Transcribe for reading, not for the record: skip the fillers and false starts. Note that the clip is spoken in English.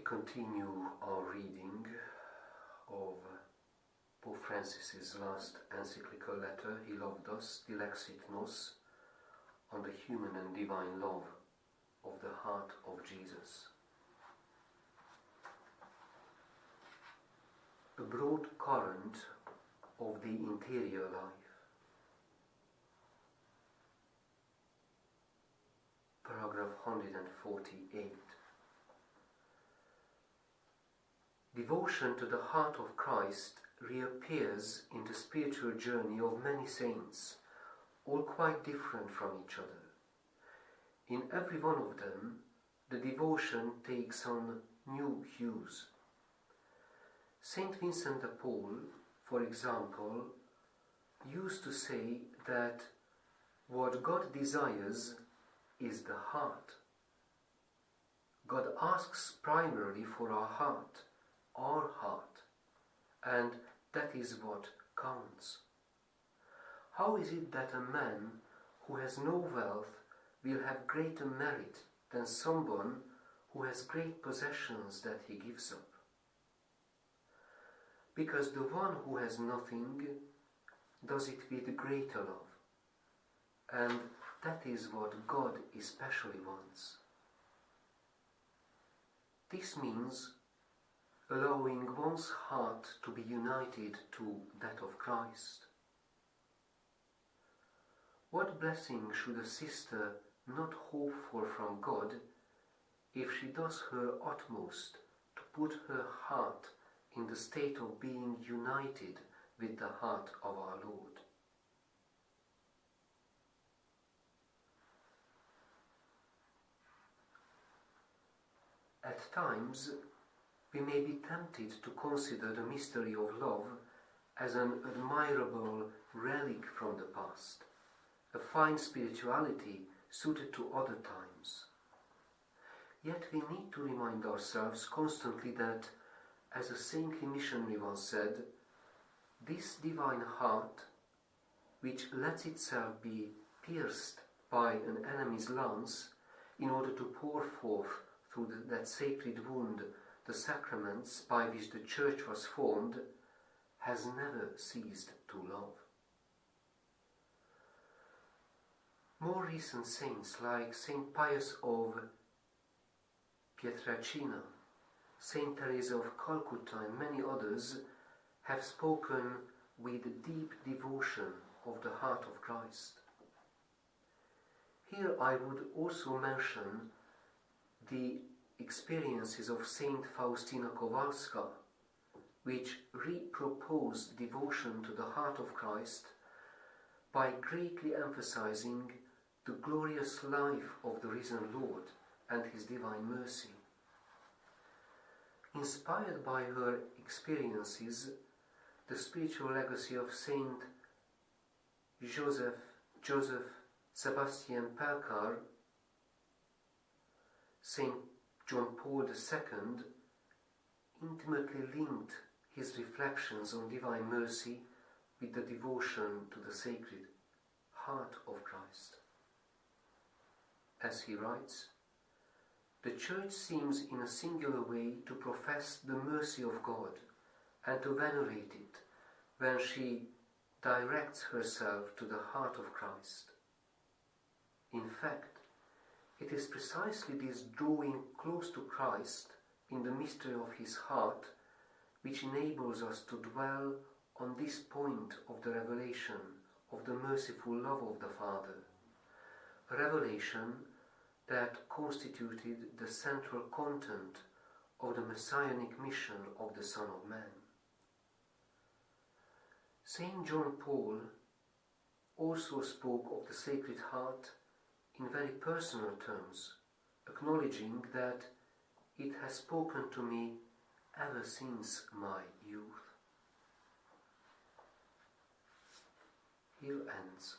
continue our reading of Pope Francis's last encyclical letter, He Loved Us, Dilexit Nos, on the human and divine love of the heart of Jesus. A broad current of the interior life. Paragraph 148. Devotion to the heart of Christ reappears in the spiritual journey of many saints, all quite different from each other. In every one of them, the devotion takes on new hues. Saint Vincent de Paul, for example, used to say that what God desires is the heart. God asks primarily for our heart, and that is what counts. How is it that a man who has no wealth will have greater merit than someone who has great possessions that he gives up? Because the one who has nothing does it with greater love, and that is what God especially wants. This means allowing one's heart to be united to that of Christ. What blessing should a sister not hope for from God if she does her utmost to put her heart in the state of being united with the heart of our Lord? At times, we may be tempted to consider the mystery of love as an admirable relic from the past, a fine spirituality suited to other times. Yet we need to remind ourselves constantly that, as a saintly missionary once said, this divine heart, which lets itself be pierced by an enemy's lance in order to pour forth through that sacred wound the sacraments by which the Church was formed, has never ceased to love. More recent saints like Saint Pius of Pietrelcina, Saint Teresa of Calcutta and many others have spoken with deep devotion of the heart of Christ. Here I would also mention the experiences of Saint Faustina Kowalska, which repropose devotion to the heart of Christ by greatly emphasizing the glorious life of the risen Lord and His divine mercy. Inspired by her experiences, the spiritual legacy of Saint Joseph Sebastian Pelcar, Saint John Paul II, intimately linked his reflections on divine mercy with the devotion to the sacred heart of Christ. As he writes, the Church seems in a singular way to profess the mercy of God and to venerate it when she directs herself to the heart of Christ. In fact, it is precisely this drawing close to Christ in the mystery of His heart which enables us to dwell on this point of the revelation of the merciful love of the Father, a revelation that constituted the central content of the messianic mission of the Son of Man. Saint John Paul also spoke of the Sacred Heart in very personal terms, acknowledging that it has spoken to me ever since my youth. Here ends